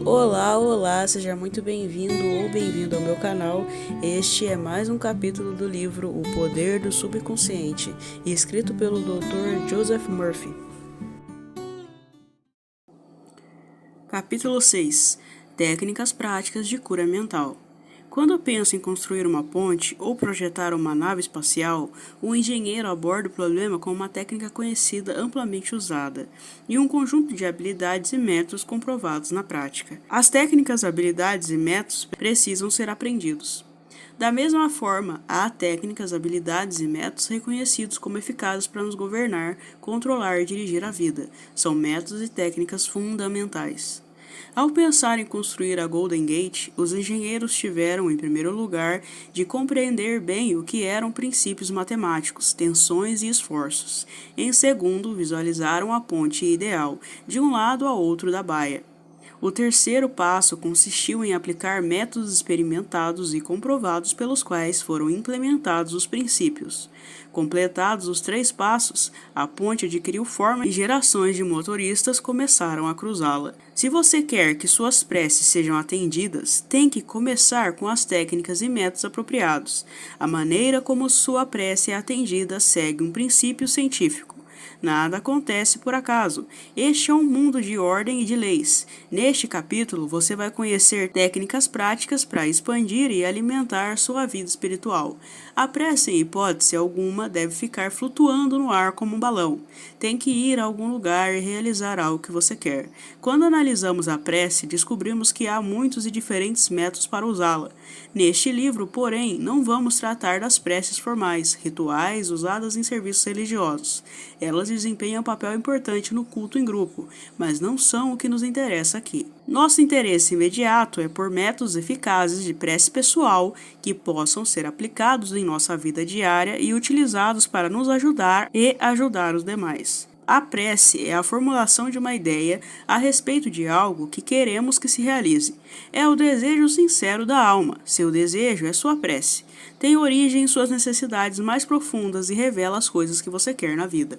Olá, olá, seja muito bem-vindo ou bem-vindo ao meu canal. Este é mais um capítulo do livro O Poder do Subconsciente, escrito pelo Dr. Joseph Murphy. Capítulo 6. Técnicas práticas de cura mental. Quando penso em construir uma ponte ou projetar uma nave espacial, o engenheiro aborda o problema com uma técnica conhecida amplamente usada e um conjunto de habilidades e métodos comprovados na prática. As técnicas, habilidades e métodos precisam ser aprendidos. Da mesma forma, há técnicas, habilidades e métodos reconhecidos como eficazes para nos governar, controlar e dirigir a vida. São métodos e técnicas fundamentais. Ao pensar em construir a Golden Gate, os engenheiros tiveram, em primeiro lugar, de compreender bem o que eram princípios matemáticos, tensões e esforços. Em segundo, visualizaram a ponte ideal, de um lado a outro da baía. O terceiro passo consistiu em aplicar métodos experimentados e comprovados pelos quais foram implementados os princípios. Completados os três passos, a ponte adquiriu forma e gerações de motoristas começaram a cruzá-la. Se você quer que suas preces sejam atendidas, tem que começar com as técnicas e métodos apropriados. A maneira como sua prece é atendida segue um princípio científico. Nada acontece por acaso. Este é um mundo de ordem e de leis. Neste capítulo, você vai conhecer técnicas práticas para expandir e alimentar sua vida espiritual. A prece, em hipótese alguma, deve ficar flutuando no ar como um balão. Tem que ir a algum lugar e realizar algo que você quer. Quando analisamos a prece, descobrimos que há muitos e diferentes métodos para usá-la. Neste livro, porém, não vamos tratar das preces formais, rituais usadas em serviços religiosos. Elas desempenham um papel importante no culto em grupo, mas não são o que nos interessa aqui. Nosso interesse imediato é por métodos eficazes de prece pessoal que possam ser aplicados em nossa vida diária e utilizados para nos ajudar e ajudar os demais. A prece é a formulação de uma ideia a respeito de algo que queremos que se realize. É o desejo sincero da alma. Seu desejo é sua prece. Tem origem em suas necessidades mais profundas e revela as coisas que você quer na vida.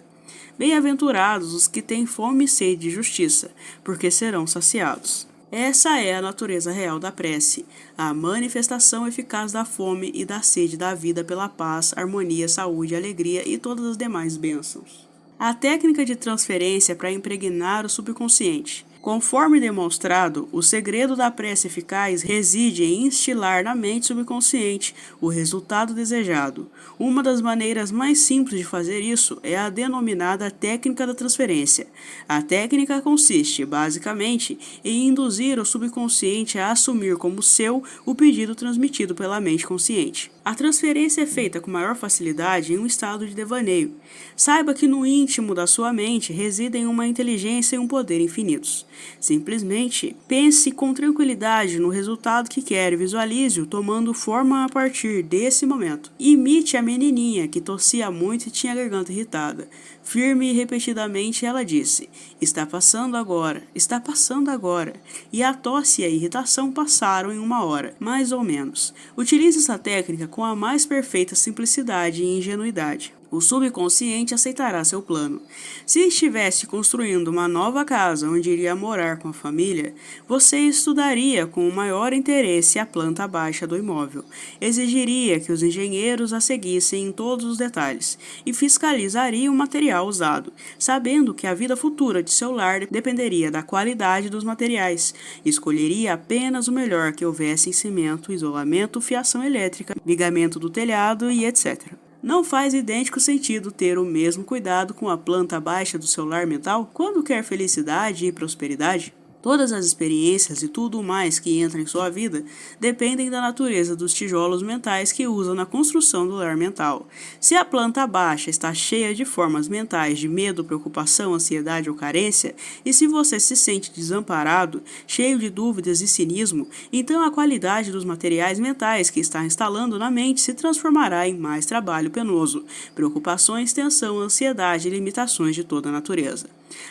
Bem-aventurados os que têm fome e sede de justiça, porque serão saciados. Essa é a natureza real da prece, a manifestação eficaz da fome e da sede da vida pela paz, harmonia, saúde, alegria e todas as demais bênçãos. A técnica de transferência para impregnar o subconsciente. Conforme demonstrado, o segredo da prece eficaz reside em instilar na mente subconsciente o resultado desejado. Uma das maneiras mais simples de fazer isso é a denominada técnica da transferência. A técnica consiste, basicamente, em induzir o subconsciente a assumir como seu o pedido transmitido pela mente consciente. A transferência é feita com maior facilidade em um estado de devaneio. Saiba que no íntimo da sua mente residem uma inteligência e um poder infinitos. Simplesmente pense com tranquilidade no resultado que quer e visualize-o tomando forma a partir desse momento. Imite a menininha que tossia muito e tinha a garganta irritada. Firme e repetidamente ela disse: "Está passando agora, está passando agora." E a tosse e a irritação passaram em 1 hora, mais ou menos. Utilize essa técnica com a mais perfeita simplicidade e ingenuidade. O subconsciente aceitará seu plano. Se estivesse construindo uma nova casa onde iria morar com a família, você estudaria com o maior interesse a planta baixa do imóvel. Exigiria que os engenheiros a seguissem em todos os detalhes e fiscalizaria o material usado, sabendo que a vida futura de seu lar dependeria da qualidade dos materiais. Escolheria apenas o melhor que houvesse em cimento, isolamento, fiação elétrica, vigamento do telhado e etc. Não faz idêntico sentido ter o mesmo cuidado com a planta baixa do seu lar mental quando quer felicidade e prosperidade? Todas as experiências e tudo mais que entra em sua vida dependem da natureza dos tijolos mentais que usa na construção do lar mental. Se a planta baixa está cheia de formas mentais de medo, preocupação, ansiedade ou carência, e se você se sente desamparado, cheio de dúvidas e cinismo, então a qualidade dos materiais mentais que está instalando na mente se transformará em mais trabalho penoso, preocupações, tensão, ansiedade e limitações de toda a natureza.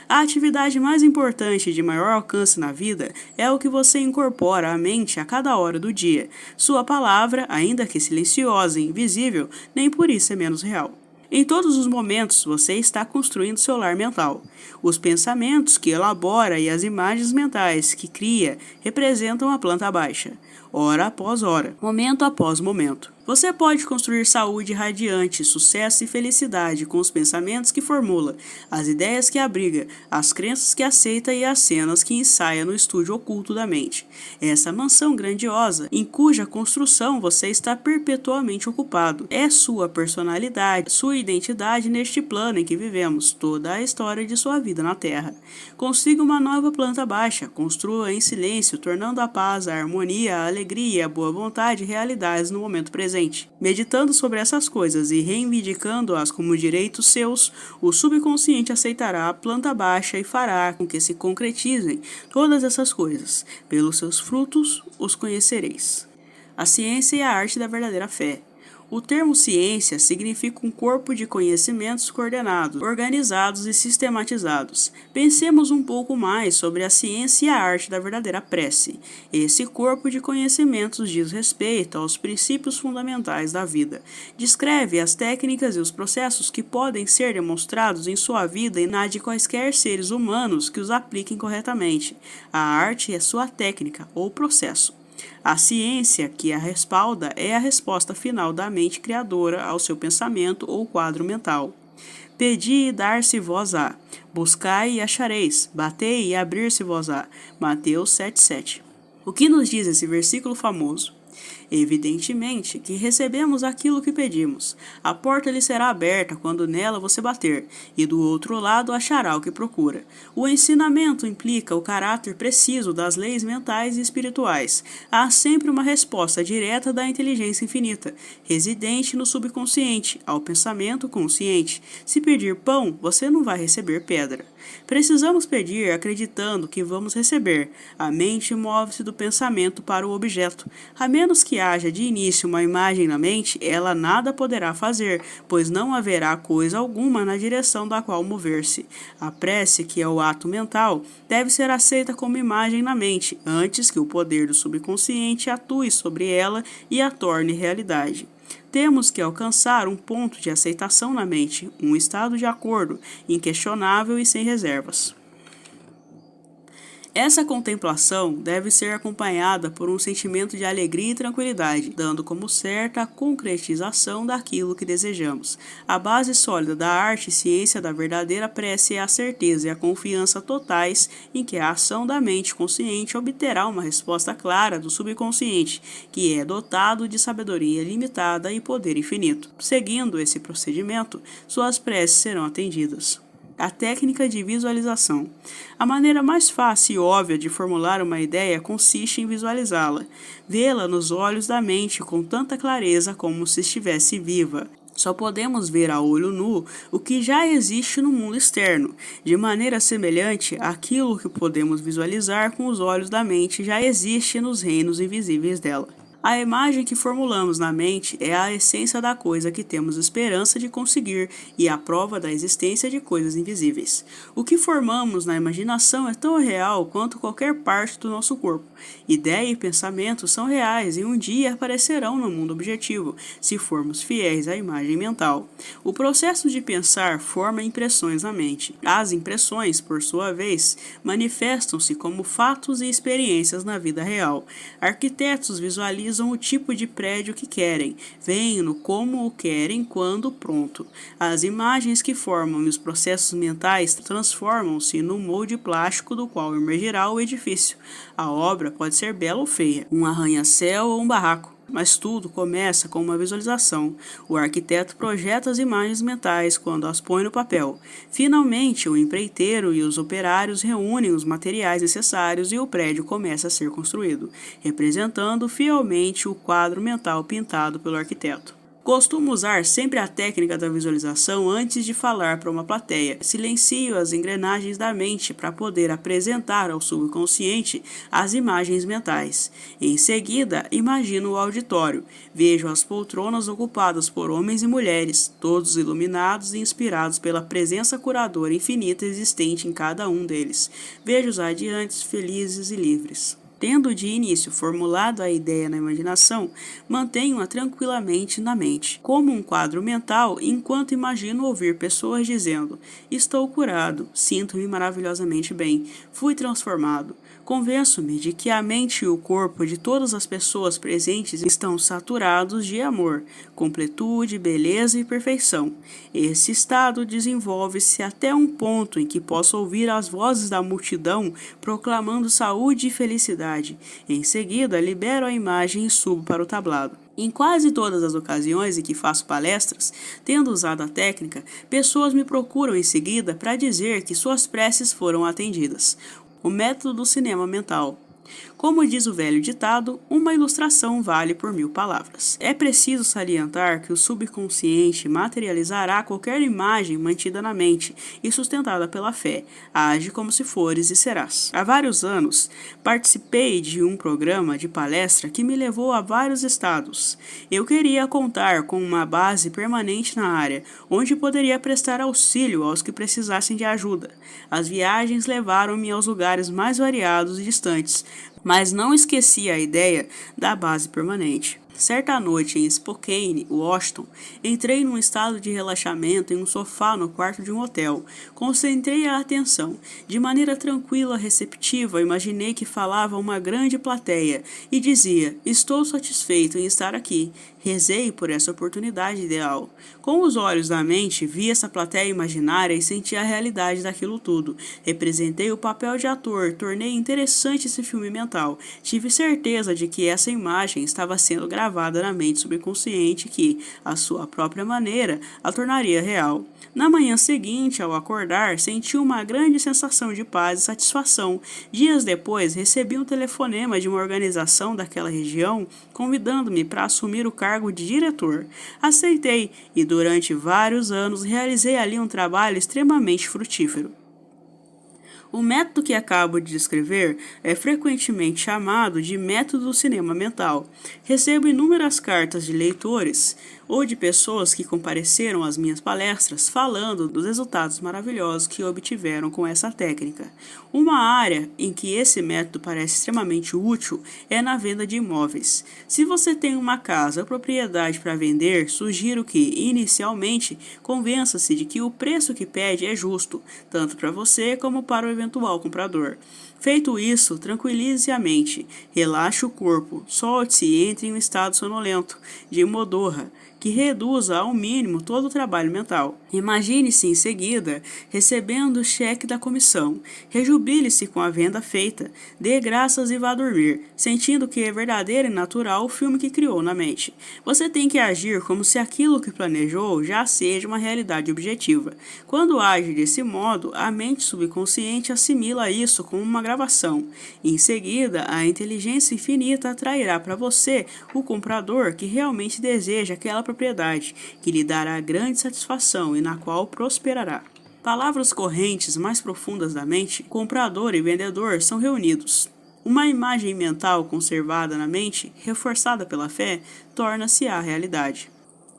A atividade mais importante e de maior alcance na vida é o que você incorpora à mente a cada hora do dia. Sua palavra, ainda que silenciosa e invisível, nem por isso é menos real. Em todos os momentos, você está construindo seu lar mental. Os pensamentos que elabora e as imagens mentais que cria representam a planta baixa, hora após hora, momento após momento. Você pode construir saúde radiante, sucesso e felicidade com os pensamentos que formula, as ideias que abriga, as crenças que aceita e as cenas que ensaia no estúdio oculto da mente. Essa mansão grandiosa, em cuja construção você está perpetuamente ocupado, é sua personalidade, sua identidade neste plano em que vivemos, toda a história de sua vida na Terra. Consiga uma nova planta baixa, construa em silêncio, tornando a paz, a harmonia, a alegria e a boa vontade realidades no momento presente. Meditando sobre essas coisas e reivindicando-as como direitos seus, o subconsciente aceitará a planta baixa e fará com que se concretizem todas essas coisas. Pelos seus frutos os conhecereis. A ciência e a arte da verdadeira fé. O termo ciência significa um corpo de conhecimentos coordenados, organizados e sistematizados. Pensemos um pouco mais sobre a ciência e a arte da verdadeira prece. Esse corpo de conhecimentos diz respeito aos princípios fundamentais da vida. Descreve as técnicas e os processos que podem ser demonstrados em sua vida e na de quaisquer seres humanos que os apliquem corretamente. A arte é sua técnica ou processo. A ciência que a respalda é a resposta final da mente criadora ao seu pensamento ou quadro mental. Pedi e dar-se-vos-á, buscai e achareis, batei e abrir-se-vos-á. Mateus 7,7. O que nos diz esse versículo famoso? Evidentemente que recebemos aquilo que pedimos. A porta lhe será aberta quando nela você bater, e do outro lado achará o que procura. O ensinamento implica o caráter preciso das leis mentais e espirituais. Há sempre uma resposta direta da inteligência infinita, residente no subconsciente, ao pensamento consciente. Se pedir pão, você não vai receber pedra. Precisamos pedir acreditando que vamos receber. A mente move-se do pensamento para o objeto. A menos que haja de início uma imagem na mente, ela nada poderá fazer, pois não haverá coisa alguma na direção da qual mover-se. A prece, que é o ato mental, deve ser aceita como imagem na mente, antes que o poder do subconsciente atue sobre ela e a torne realidade. Temos que alcançar um ponto de aceitação na mente, um estado de acordo, inquestionável e sem reservas. Essa contemplação deve ser acompanhada por um sentimento de alegria e tranquilidade, dando como certa a concretização daquilo que desejamos. A base sólida da arte e ciência da verdadeira prece é a certeza e a confiança totais em que a ação da mente consciente obterá uma resposta clara do subconsciente, que é dotado de sabedoria limitada e poder infinito. Seguindo esse procedimento, suas preces serão atendidas. A técnica de visualização. A maneira mais fácil e óbvia de formular uma ideia consiste em visualizá-la, vê-la nos olhos da mente com tanta clareza como se estivesse viva. Só podemos ver a olho nu o que já existe no mundo externo, de maneira semelhante àquilo que podemos visualizar com os olhos da mente já existe nos reinos invisíveis dela. A imagem que formulamos na mente é a essência da coisa que temos esperança de conseguir e a prova da existência de coisas invisíveis. O que formamos na imaginação é tão real quanto qualquer parte do nosso corpo. Ideia e pensamento são reais e um dia aparecerão no mundo objetivo, se formos fiéis à imagem mental. O processo de pensar forma impressões na mente. As impressões, por sua vez, manifestam-se como fatos e experiências na vida real. Arquitetos visualizam o tipo de prédio que querem, veem-no como o querem quando pronto. As imagens que formam os processos mentais transformam-se no molde plástico do qual emergirá o edifício. A obra pode ser bela ou feia, um arranha-céu ou um barraco. Mas tudo começa com uma visualização. O arquiteto projeta as imagens mentais quando as põe no papel. Finalmente, o empreiteiro e os operários reúnem os materiais necessários e o prédio começa a ser construído, representando fielmente o quadro mental pintado pelo arquiteto. Costumo usar sempre a técnica da visualização antes de falar para uma plateia. Silencio as engrenagens da mente para poder apresentar ao subconsciente as imagens mentais. Em seguida, imagino o auditório. Vejo as poltronas ocupadas por homens e mulheres, todos iluminados e inspirados pela presença curadora infinita existente em cada um deles. Vejo os adiantes felizes e livres. Tendo de início formulado a ideia na imaginação, mantenho-a tranquilamente na mente, como um quadro mental, enquanto imagino ouvir pessoas dizendo: estou curado, sinto-me maravilhosamente bem, fui transformado. Convenço-me de que a mente e o corpo de todas as pessoas presentes estão saturados de amor, completude, beleza e perfeição. Esse estado desenvolve-se até um ponto em que posso ouvir as vozes da multidão proclamando saúde e felicidade. Em seguida, libero a imagem e subo para o tablado. Em quase todas as ocasiões em que faço palestras, tendo usado a técnica, pessoas me procuram em seguida para dizer que suas preces foram atendidas. O método do cinema mental. Como diz o velho ditado, uma ilustração vale por 1000 palavras. É preciso salientar que o subconsciente materializará qualquer imagem mantida na mente e sustentada pela fé. Age como se fores e serás. Há vários anos, participei de um programa de palestra que me levou a vários estados. Eu queria contar com uma base permanente na área, onde poderia prestar auxílio aos que precisassem de ajuda. As viagens levaram-me aos lugares mais variados e distantes, mas não esqueci a ideia da base permanente. Certa noite em Spokane, Washington, entrei num estado de relaxamento em um sofá no quarto de um hotel. Concentrei a atenção. De maneira tranquila, receptiva, imaginei que falava uma grande plateia e dizia: estou satisfeito em estar aqui. Rezei por essa oportunidade ideal. Com os olhos da mente, vi essa plateia imaginária e senti a realidade daquilo tudo. Representei o papel de ator, tornei interessante esse filme mental. Tive certeza de que essa imagem estava sendo gravada na mente subconsciente que, à sua própria maneira, a tornaria real. Na manhã seguinte, ao acordar, senti uma grande sensação de paz e satisfação. Dias depois, recebi um telefonema de uma organização daquela região convidando-me para assumir o cargo de diretor. Aceitei e durante vários anos realizei ali um trabalho extremamente frutífero. O método que acabo de descrever é frequentemente chamado de método do cinema mental. Recebo inúmeras cartas de leitores ou de pessoas que compareceram às minhas palestras falando dos resultados maravilhosos que obtiveram com essa técnica. Uma área em que esse método parece extremamente útil é na venda de imóveis. Se você tem uma casa ou propriedade para vender, sugiro que, inicialmente, convença-se de que o preço que pede é justo, tanto para você como para o eventual comprador. Feito isso, tranquilize a mente, relaxe o corpo, solte-se e entre em um estado sonolento, de modorra, que reduza ao mínimo todo o trabalho mental. Imagine-se em seguida recebendo o cheque da comissão. Rejubile-se com a venda feita. Dê graças e vá dormir, sentindo que é verdadeiro e natural o filme que criou na mente. Você tem que agir como se aquilo que planejou já seja uma realidade objetiva. Quando age desse modo, a mente subconsciente assimila isso como uma gravação. Em seguida, a inteligência infinita atrairá para você o comprador que realmente deseja aquela propriedade, que lhe dará grande satisfação e na qual prosperará. Palavras correntes mais profundas da mente, comprador e vendedor são reunidos. Uma imagem mental conservada na mente, reforçada pela fé, torna-se a realidade.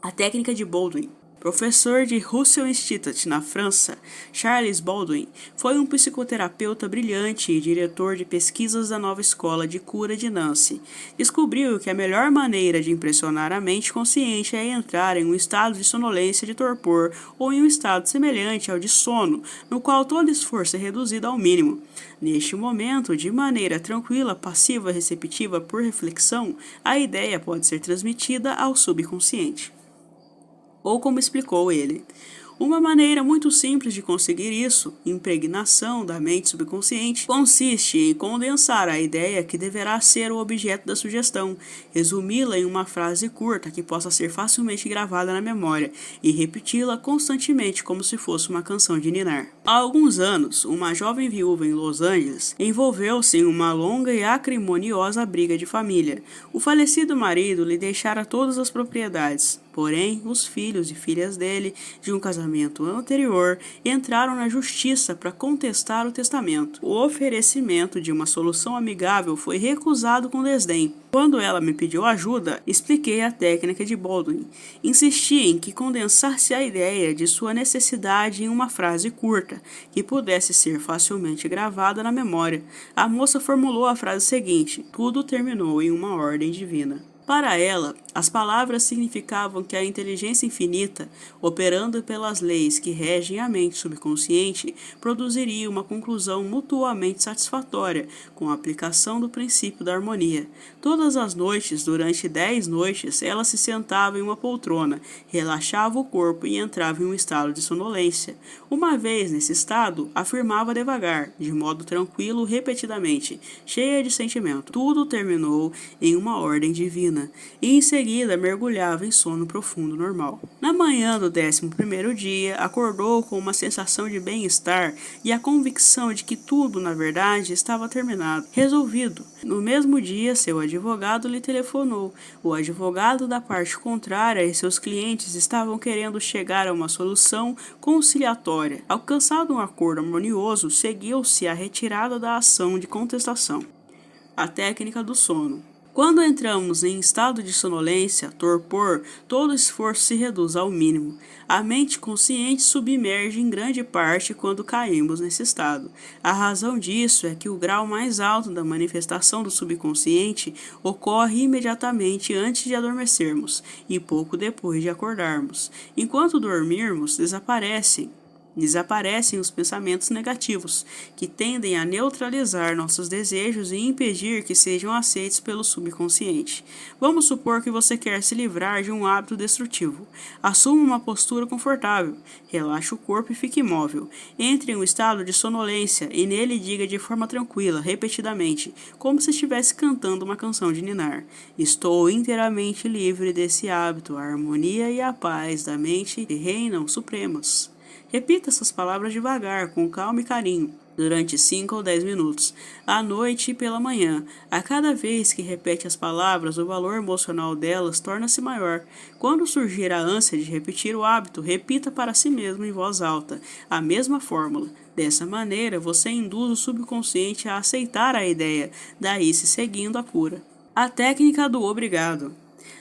A técnica de Baldwin. Professor de Russell Institute, na França, Charles Baldwin foi um psicoterapeuta brilhante e diretor de pesquisas da nova escola de cura de Nancy. Descobriu que a melhor maneira de impressionar a mente consciente é entrar em um estado de sonolência de torpor ou em um estado semelhante ao de sono, no qual todo esforço é reduzido ao mínimo. Neste momento, de maneira tranquila, passiva e receptiva por reflexão, a ideia pode ser transmitida ao subconsciente. Ou como explicou ele. Uma maneira muito simples de conseguir isso, impregnação da mente subconsciente, consiste em condensar a ideia que deverá ser o objeto da sugestão, resumi-la em uma frase curta que possa ser facilmente gravada na memória e repeti-la constantemente como se fosse uma canção de ninar. Há alguns anos, uma jovem viúva em Los Angeles envolveu-se em uma longa e acrimoniosa briga de família. O falecido marido lhe deixara todas as propriedades. Porém, os filhos e filhas dele, de um casamento anterior, entraram na justiça para contestar o testamento. O oferecimento de uma solução amigável foi recusado com desdém. Quando ela me pediu ajuda, expliquei a técnica de Baldwin. Insisti em que condensasse a ideia de sua necessidade em uma frase curta, que pudesse ser facilmente gravada na memória. A moça formulou a frase seguinte: tudo terminou em uma ordem divina. Para ela, as palavras significavam que a inteligência infinita, operando pelas leis que regem a mente subconsciente, produziria uma conclusão mutuamente satisfatória com a aplicação do princípio da harmonia. Todas as noites, durante 10 noites, ela se sentava em uma poltrona, relaxava o corpo e entrava em um estado de sonolência. Uma vez nesse estado, afirmava devagar, de modo tranquilo, repetidamente, cheia de sentimento: tudo terminou em uma ordem divina. E em seguida mergulhava em sono profundo normal. Na manhã do 11º dia, acordou com uma sensação de bem-estar e a convicção de que tudo, na verdade, estava terminado, resolvido. No mesmo dia, seu advogado lhe telefonou. O advogado da parte contrária e seus clientes estavam querendo chegar a uma solução conciliatória. Alcançado um acordo harmonioso, seguiu-se a retirada da ação de contestação. A técnica do sono. Quando entramos em estado de sonolência, torpor, todo esforço se reduz ao mínimo. A mente consciente submerge em grande parte quando caímos nesse estado. A razão disso é que o grau mais alto da manifestação do subconsciente ocorre imediatamente antes de adormecermos e pouco depois de acordarmos. Enquanto dormirmos, desaparecem os pensamentos negativos, que tendem a neutralizar nossos desejos e impedir que sejam aceitos pelo subconsciente. Vamos supor que você quer se livrar de um hábito destrutivo. Assuma uma postura confortável, relaxe o corpo e fique imóvel. Entre em um estado de sonolência e nele diga de forma tranquila, repetidamente, como se estivesse cantando uma canção de ninar: estou inteiramente livre desse hábito, a harmonia e a paz da mente reinam supremas. Repita essas palavras devagar, com calma e carinho, durante 5 ou 10 minutos, à noite e pela manhã. A cada vez que repete as palavras, o valor emocional delas torna-se maior. Quando surgir a ânsia de repetir o hábito, repita para si mesmo em voz alta a mesma fórmula. Dessa maneira, você induz o subconsciente a aceitar a ideia, daí se seguindo a cura. A técnica do obrigado.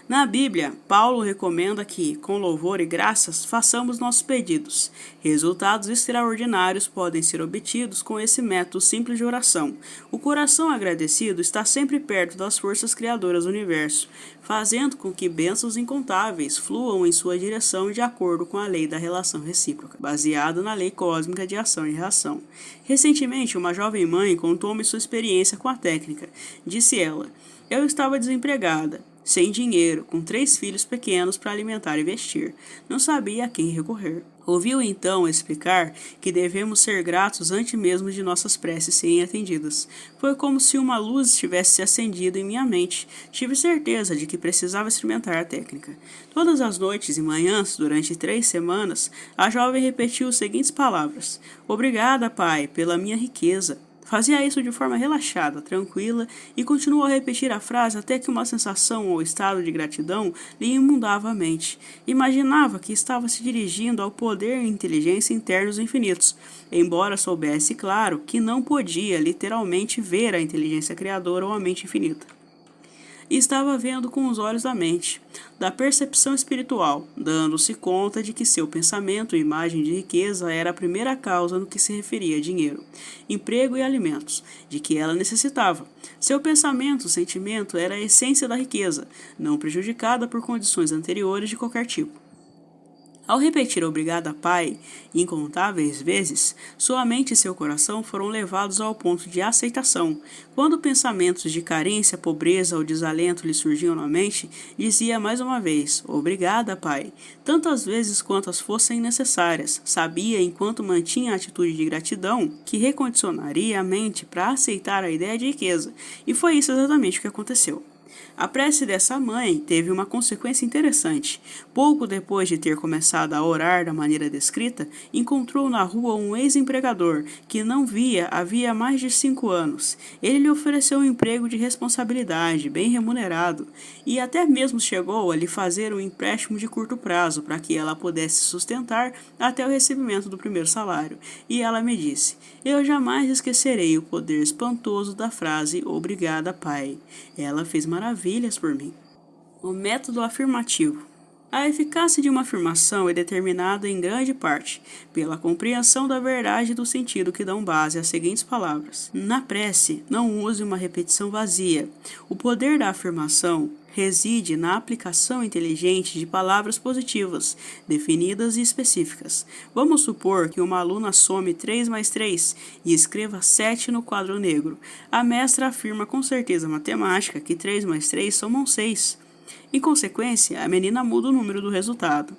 Na Bíblia, Paulo recomenda que, com louvor e graças, façamos nossos pedidos. Resultados extraordinários podem ser obtidos com esse método simples de oração. O coração agradecido está sempre perto das forças criadoras do universo, fazendo com que bênçãos incontáveis fluam em sua direção de acordo com a lei da relação recíproca, baseada na lei cósmica de ação e reação. Recentemente, uma jovem mãe contou-me sua experiência com a técnica. Disse ela: eu estava desempregada, sem dinheiro, com 3 filhos pequenos para alimentar e vestir. Não sabia a quem recorrer. Ouviu então explicar que devemos ser gratos antes mesmo de nossas preces serem atendidas. Foi como se uma luz tivesse se acendido em minha mente. Tive certeza de que precisava experimentar a técnica. Todas as noites e manhãs, durante 3 semanas, a jovem repetiu as seguintes palavras: obrigada, Pai, pela minha riqueza. Fazia isso de forma relaxada, tranquila, e continuou a repetir a frase até que uma sensação ou estado de gratidão lhe inundava a mente. Imaginava que estava se dirigindo ao poder e inteligência internos infinitos, embora soubesse, claro, que não podia literalmente ver a inteligência criadora ou a mente infinita. E estava vendo com os olhos da mente, da percepção espiritual, dando-se conta de que seu pensamento e imagem de riqueza era a primeira causa no que se referia a dinheiro, emprego e alimentos, de que ela necessitava. Seu pensamento, sentimento era a essência da riqueza, não prejudicada por condições anteriores de qualquer tipo. Ao repetir obrigada, Pai, incontáveis vezes, sua mente e seu coração foram levados ao ponto de aceitação. Quando pensamentos de carência, pobreza ou desalento lhe surgiam na mente, dizia mais uma vez: obrigada, Pai, tantas vezes quantas fossem necessárias. Sabia, enquanto mantinha a atitude de gratidão, que recondicionaria a mente para aceitar a ideia de riqueza. E foi isso exatamente o que aconteceu. A prece dessa mãe teve uma consequência interessante. Pouco depois de ter começado a orar da maneira descrita, encontrou na rua um ex-empregador que não via havia mais de 5 anos. Ele lhe ofereceu um emprego de responsabilidade, bem remunerado, e até mesmo chegou a lhe fazer um empréstimo de curto prazo para que ela pudesse sustentar até o recebimento do primeiro salário. E ela me disse: "Eu jamais esquecerei o poder espantoso da frase 'Obrigada, Pai'. Ela fez maravilhas por mim." O método afirmativo. A eficácia de uma afirmação é determinada em grande parte pela compreensão da verdade e do sentido que dão base às seguintes palavras. Na prece, não use uma repetição vazia. O poder da afirmação reside na aplicação inteligente de palavras positivas, definidas e específicas. Vamos supor que uma aluna some 3 mais 3 e escreva 7 no quadro negro. A mestra afirma com certeza matemática que 3 mais 3 somam 6. Em consequência, a menina muda o número do resultado.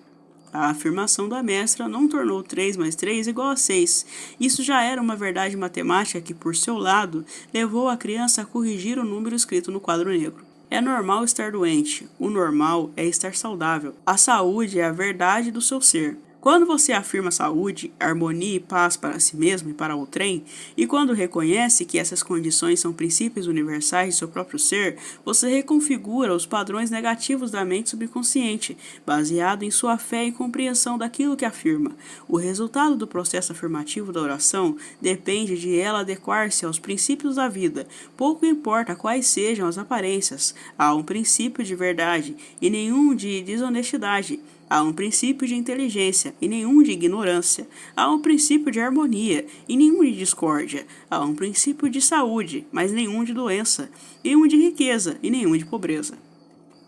A afirmação da mestra não tornou 3 mais 3 igual a 6. Isso já era uma verdade matemática que, por seu lado, levou a criança a corrigir o número escrito no quadro negro. É normal estar doente. O normal é estar saudável. A saúde é a verdade do seu ser. Quando você afirma saúde, harmonia e paz para si mesmo e para outrem, e quando reconhece que essas condições são princípios universais de seu próprio ser, você reconfigura os padrões negativos da mente subconsciente, baseado em sua fé e compreensão daquilo que afirma. O resultado do processo afirmativo da oração depende de ela adequar-se aos princípios da vida. Pouco importa quais sejam as aparências, há um princípio de verdade e nenhum de desonestidade. Há um princípio de inteligência e nenhum de ignorância. Há um princípio de harmonia e nenhum de discórdia. Há um princípio de saúde, mas nenhum de doença. E um de riqueza e nenhum de pobreza.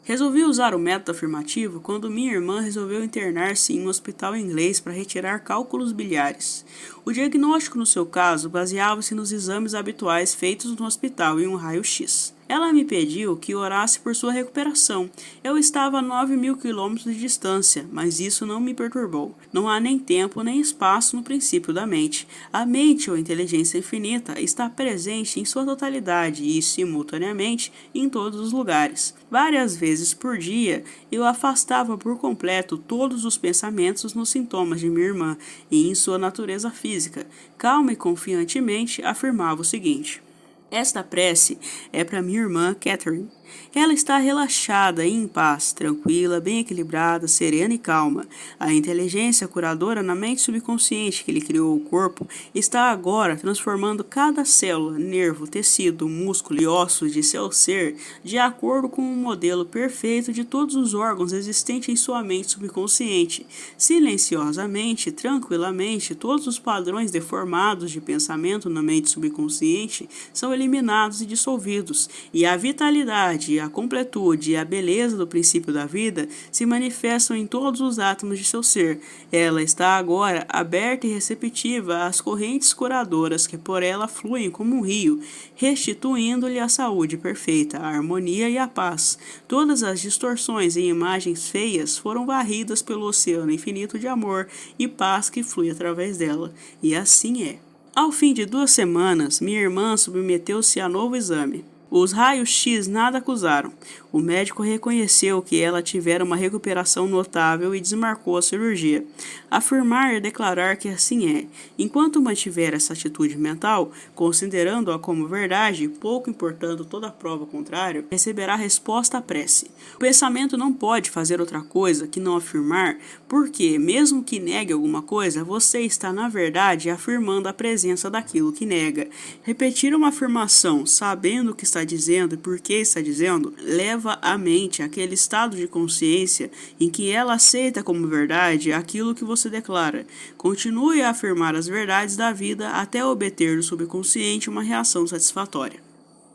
Resolvi usar o método afirmativo quando minha irmã resolveu internar-se em um hospital inglês para retirar cálculos biliares. O diagnóstico no seu caso baseava-se nos exames habituais feitos no hospital e um raio-x. Ela me pediu que orasse por sua recuperação. Eu estava a 9.000 quilômetros de distância, mas isso não me perturbou. Não há nem tempo nem espaço no princípio da mente. A mente ou inteligência infinita está presente em sua totalidade e, simultaneamente, em todos os lugares. Várias vezes por dia, eu afastava por completo todos os pensamentos nos sintomas de minha irmã e em sua natureza física. Calma e confiantemente afirmava o seguinte: "Esta prece é para minha irmã Catherine. Ela está relaxada e em paz, tranquila, bem equilibrada, serena e calma. A inteligência curadora na mente subconsciente que lhe criou o corpo está agora transformando cada célula, nervo, tecido, músculo e ossos de seu ser de acordo com um modelo perfeito de todos os órgãos existentes em sua mente subconsciente. Silenciosamente, tranquilamente, todos os padrões deformados de pensamento na mente subconsciente são eliminados e dissolvidos, e a vitalidade, a completude e a beleza do princípio da vida se manifestam em todos os átomos de seu ser. Ela está agora aberta e receptiva às correntes curadoras que por ela fluem como um rio, restituindo-lhe a saúde perfeita, a harmonia e a paz. Todas as distorções e imagens feias foram varridas pelo oceano infinito de amor e paz que flui através dela. E assim é." Ao fim de 2 semanas, minha irmã submeteu-se a novo exame. Os raios-x nada acusaram. O médico reconheceu que ela tivera uma recuperação notável e desmarcou a cirurgia. Afirmar e declarar que assim é. Enquanto mantiver essa atitude mental, considerando-a como verdade, pouco importando toda a prova contrária, receberá resposta à prece. O pensamento não pode fazer outra coisa que não afirmar, porque, mesmo que negue alguma coisa, você está, na verdade, afirmando a presença daquilo que nega. Repetir uma afirmação, sabendo o que está dizendo e por que está dizendo, leva a mente àquele estado de consciência em que ela aceita como verdade aquilo que você declara. Continue a afirmar as verdades da vida até obter do subconsciente uma reação satisfatória.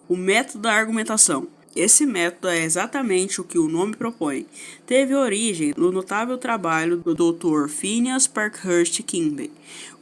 O método da argumentação. Esse método é exatamente o que o nome propõe. Teve origem no notável trabalho do Dr. Phineas Parkhurst Kimble,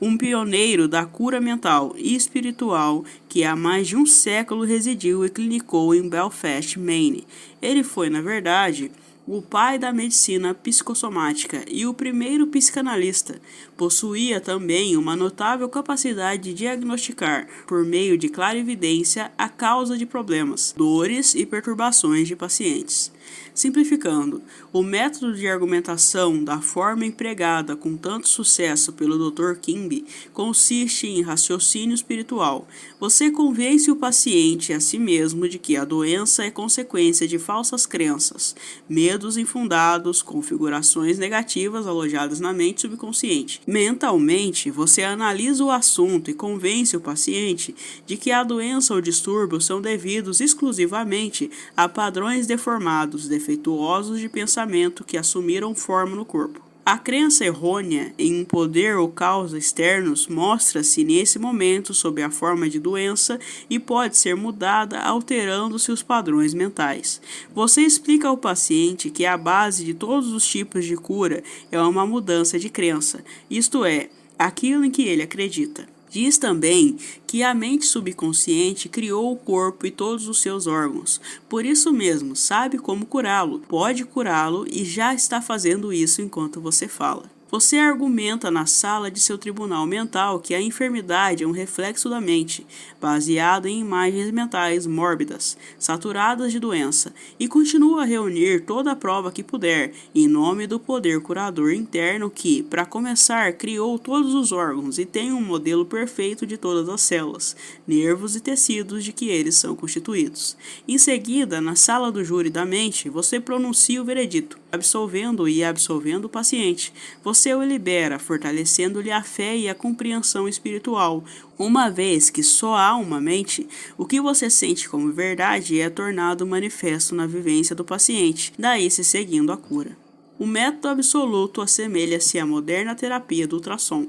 um pioneiro da cura mental e espiritual que há mais de um século residiu e clinicou em Belfast, Maine. Ele foi, na verdade, o pai da medicina psicossomática e o primeiro psicanalista, possuía também uma notável capacidade de diagnosticar, por meio de clarividência, a causa de problemas, dores e perturbações de pacientes. Simplificando, o método de argumentação da forma empregada com tanto sucesso pelo Dr. Kimby consiste em raciocínio espiritual. Você convence o paciente a si mesmo de que a doença é consequência de falsas crenças, medos infundados, configurações negativas alojadas na mente subconsciente. Mentalmente, você analisa o assunto e convence o paciente de que a doença ou distúrbio são devidos exclusivamente a padrões deformados, defeituosos de pensamento que assumiram forma no corpo. A crença errônea em um poder ou causa externos mostra-se nesse momento sob a forma de doença e pode ser mudada alterando-se os padrões mentais. Você explica ao paciente que a base de todos os tipos de cura é uma mudança de crença, isto é, aquilo em que ele acredita. Diz também que a mente subconsciente criou o corpo e todos os seus órgãos. Por isso mesmo, sabe como curá-lo, pode curá-lo e já está fazendo isso enquanto você fala. Você argumenta na sala de seu tribunal mental que a enfermidade é um reflexo da mente, baseado em imagens mentais mórbidas, saturadas de doença, e continua a reunir toda a prova que puder, em nome do poder curador interno que, para começar, criou todos os órgãos e tem um modelo perfeito de todas as células, nervos e tecidos de que eles são constituídos. Em seguida, na sala do júri da mente, você pronuncia o veredito, absolvendo e absolvendo o paciente. Você o libera, fortalecendo-lhe a fé e a compreensão espiritual. Uma vez que só há uma mente, o que você sente como verdade é tornado manifesto na vivência do paciente, daí se seguindo a cura. O método absoluto assemelha-se à moderna terapia do ultrassom.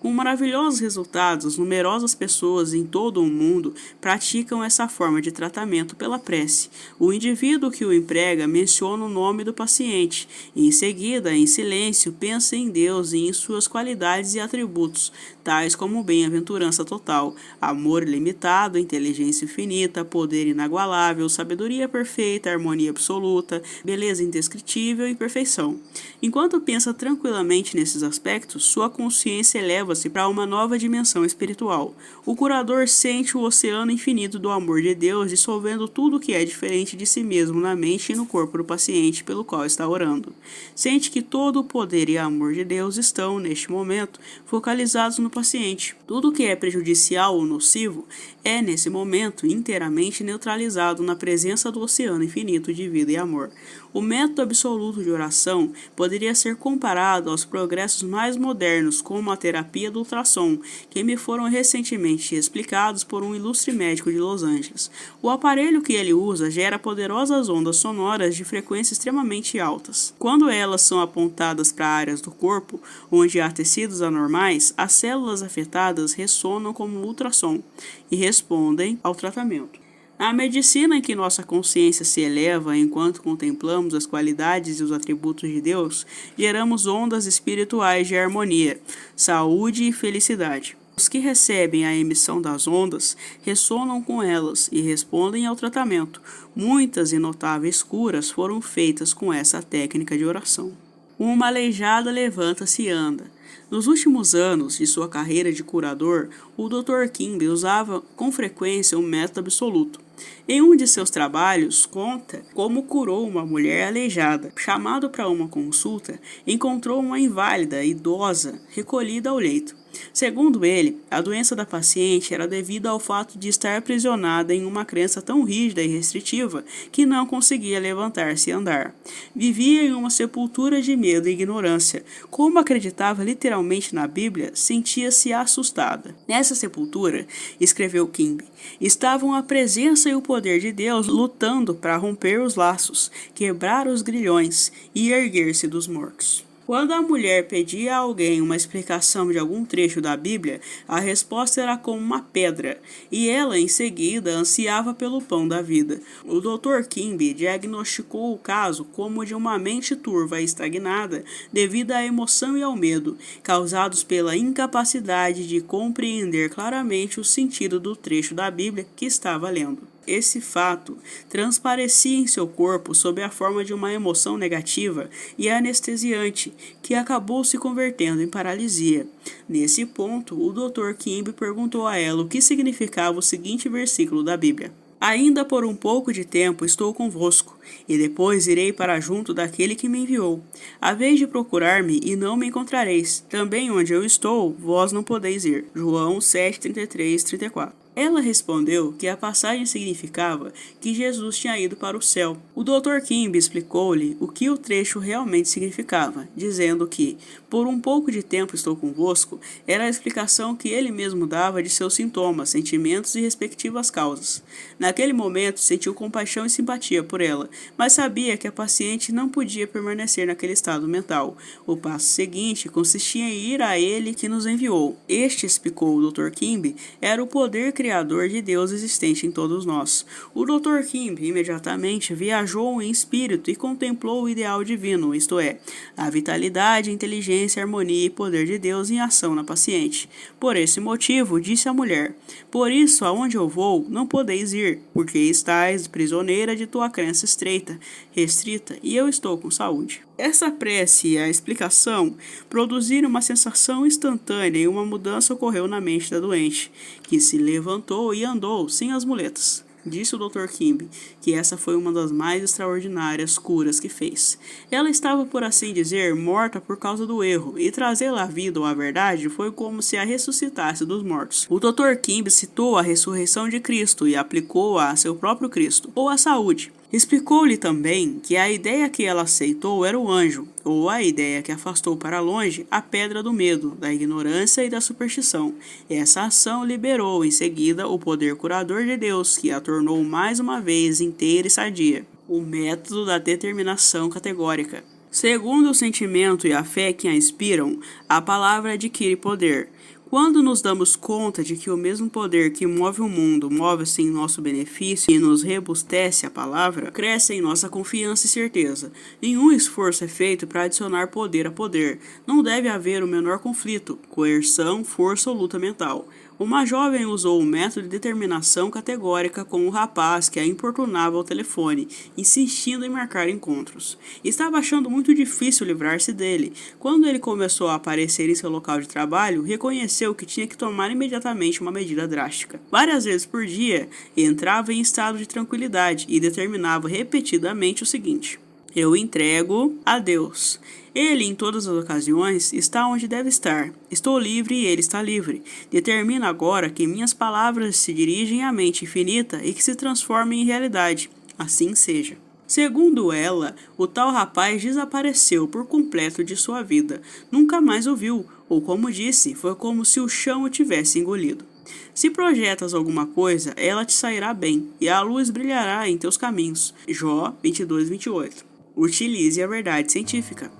Com maravilhosos resultados, numerosas pessoas em todo o mundo praticam essa forma de tratamento pela prece. O indivíduo que o emprega menciona o nome do paciente e, em seguida, em silêncio, pensa em Deus e em suas qualidades e atributos, tais como bem-aventurança total, amor ilimitado, inteligência infinita, poder inagualável, sabedoria perfeita, harmonia absoluta, beleza indescritível e perfeição. Enquanto pensa tranquilamente nesses aspectos, sua consciência eleva-se para uma nova dimensão espiritual. O curador sente o oceano infinito do amor de Deus dissolvendo tudo que é diferente de si mesmo na mente e no corpo do paciente pelo qual está orando. Sente que todo o poder e amor de Deus estão, neste momento, focalizados no paciente. Tudo que é prejudicial ou nocivo é, nesse momento, inteiramente neutralizado na presença do oceano infinito de vida e amor. O método absoluto de oração poderia ser comparado aos progressos mais modernos, como a terapia do ultrassom, que me foram recentemente explicados por um ilustre médico de Los Angeles. O aparelho que ele usa gera poderosas ondas sonoras de frequência extremamente altas. Quando elas são apontadas para áreas do corpo, onde há tecidos anormais, as células afetadas ressonam como ultrassom e respondem ao tratamento. Na medicina em que nossa consciência se eleva enquanto contemplamos as qualidades e os atributos de Deus, geramos ondas espirituais de harmonia, saúde e felicidade. Os que recebem a emissão das ondas ressonam com elas e respondem ao tratamento. Muitas e notáveis curas foram feitas com essa técnica de oração. Uma aleijada levanta-se e anda. Nos últimos anos de sua carreira de curador, o Dr. Kimby usava com frequência um método absoluto. Em um de seus trabalhos, conta como curou uma mulher aleijada. Chamado para uma consulta, encontrou uma inválida idosa recolhida ao leito. Segundo ele, a doença da paciente era devida ao fato de estar aprisionada em uma crença tão rígida e restritiva que não conseguia levantar-se e andar. Vivia em uma sepultura de medo e ignorância. Como acreditava literalmente na Bíblia, sentia-se assustada. Nessa sepultura, escreveu Kimby, estavam a presença e o poder de Deus lutando para romper os laços, quebrar os grilhões e erguer-se dos mortos. Quando a mulher pedia a alguém uma explicação de algum trecho da Bíblia, a resposta era como uma pedra, e ela, em seguida, ansiava pelo pão da vida. O Dr. Kimby diagnosticou o caso como de uma mente turva e estagnada devido à emoção e ao medo, causados pela incapacidade de compreender claramente o sentido do trecho da Bíblia que estava lendo. Esse fato transparecia em seu corpo sob a forma de uma emoção negativa e anestesiante, que acabou se convertendo em paralisia. Nesse ponto, o Dr. Kimby perguntou a ela o que significava o seguinte versículo da Bíblia: Ainda por um pouco de tempo estou convosco, e depois irei para junto daquele que me enviou. Haveis de procurar-me e não me encontrareis. Também onde eu estou, vós não podeis ir. João 7:33-34. Ela respondeu que a passagem significava que Jesus tinha ido para o céu. O Dr. Kimby explicou-lhe o que o trecho realmente significava, dizendo que, por um pouco de tempo estou convosco, era a explicação que ele mesmo dava de seus sintomas, sentimentos e respectivas causas. Naquele momento, sentiu compaixão e simpatia por ela, mas sabia que a paciente não podia permanecer naquele estado mental. O passo seguinte consistia em ir a ele que nos enviou. Este, explicou o Dr. Kimby, era o poder criador de Deus existente em todos nós. O Dr. Kimby imediatamente viajou em espírito e contemplou o ideal divino, isto é, a vitalidade, inteligência, harmonia e poder de Deus em ação na paciente. Por esse motivo, disse a mulher: Por isso, aonde eu vou, não podeis ir, porque estais prisioneira de tua crença estreita, restrita, e eu estou com saúde. Essa prece e a explicação produziram uma sensação instantânea e uma mudança ocorreu na mente da doente, que se levantou e andou sem as muletas. Disse o Dr. Kimby que essa foi uma das mais extraordinárias curas que fez. Ela estava, por assim dizer, morta por causa do erro, e trazê-la à vida ou à verdade foi como se a ressuscitasse dos mortos. O Dr. Kimby citou a ressurreição de Cristo e aplicou-a a seu próprio Cristo, ou a saúde. Explicou-lhe também que a ideia que ela aceitou era o anjo, ou a ideia que afastou para longe a pedra do medo, da ignorância e da superstição. Essa ação liberou em seguida o poder curador de Deus, que a tornou mais uma vez inteira e sadia. O método da determinação categórica. Segundo o sentimento e a fé que a inspiram, a palavra adquire poder. Quando nos damos conta de que o mesmo poder que move o mundo move-se em nosso benefício e nos robustece a palavra, cresce em nossa confiança e certeza. Nenhum esforço é feito para adicionar poder a poder. Não deve haver o menor conflito, coerção, força ou luta mental. Uma jovem usou o método de determinação categórica com um rapaz que a importunava ao telefone, insistindo em marcar encontros. Estava achando muito difícil livrar-se dele. Quando ele começou a aparecer em seu local de trabalho, reconheceu que tinha que tomar imediatamente uma medida drástica. Várias vezes por dia, entrava em estado de tranquilidade e determinava repetidamente o seguinte: Eu entrego a Deus. Ele, em todas as ocasiões, está onde deve estar. Estou livre e ele está livre. Determino agora que minhas palavras se dirigem à mente infinita e que se transformem em realidade. Assim seja. Segundo ela, o tal rapaz desapareceu por completo de sua vida. Nunca mais o viu, ou como disse, foi como se o chão o tivesse engolido. Se projetas alguma coisa, ela te sairá bem, e a luz brilhará em teus caminhos. Jó 22:28. Utilize a verdade científica.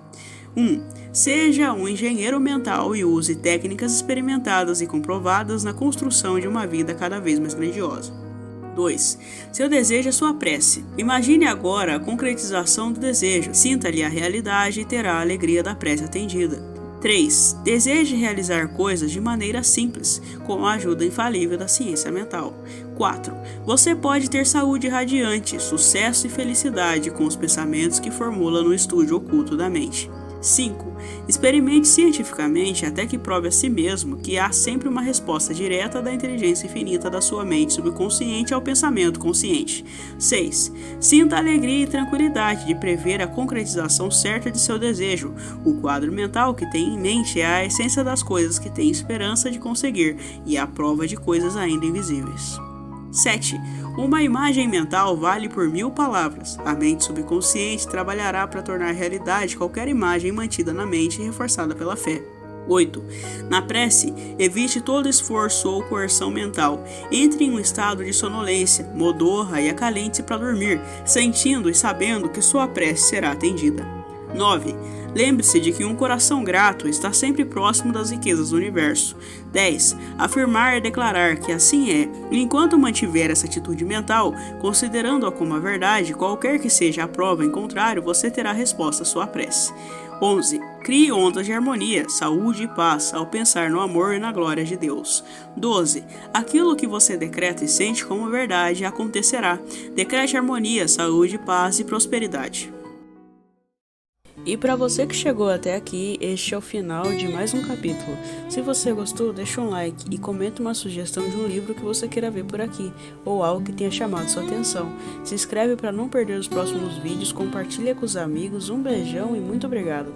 1. Seja um engenheiro mental e use técnicas experimentadas e comprovadas na construção de uma vida cada vez mais grandiosa. 2. Seu desejo é sua prece. Imagine agora a concretização do desejo. Sinta-lhe a realidade e terá a alegria da prece atendida. 3. Deseje realizar coisas de maneira simples, com a ajuda infalível da ciência mental. 4. Você pode ter saúde radiante, sucesso e felicidade com os pensamentos que formula no estúdio oculto da mente. 5. Experimente cientificamente até que prove a si mesmo que há sempre uma resposta direta da inteligência infinita da sua mente subconsciente ao pensamento consciente. 6. Sinta alegria e tranquilidade de prever a concretização certa de seu desejo. O quadro mental que tem em mente é a essência das coisas que tem esperança de conseguir e a prova de coisas ainda invisíveis. 7. Uma imagem mental vale por 1000 palavras. A mente subconsciente trabalhará para tornar realidade qualquer imagem mantida na mente e reforçada pela fé. 8. Na prece, evite todo esforço ou coerção mental. Entre em um estado de sonolência, modorra e acalente-se para dormir, sentindo e sabendo que sua prece será atendida. 9. Lembre-se de que um coração grato está sempre próximo das riquezas do universo. 10. Afirmar é declarar que assim é. E enquanto mantiver essa atitude mental, considerando-a como a verdade, qualquer que seja a prova em contrário, você terá resposta à sua prece. 11. Crie ondas de harmonia, saúde e paz ao pensar no amor e na glória de Deus. 12. Aquilo que você decreta e sente como verdade acontecerá. Decrete harmonia, saúde, paz e prosperidade. E para você que chegou até aqui, este é o final de mais um capítulo. Se você gostou, deixa um like e comenta uma sugestão de um livro que você queira ver por aqui, ou algo que tenha chamado sua atenção. Se inscreve para não perder os próximos vídeos, compartilha com os amigos, um beijão e muito obrigado.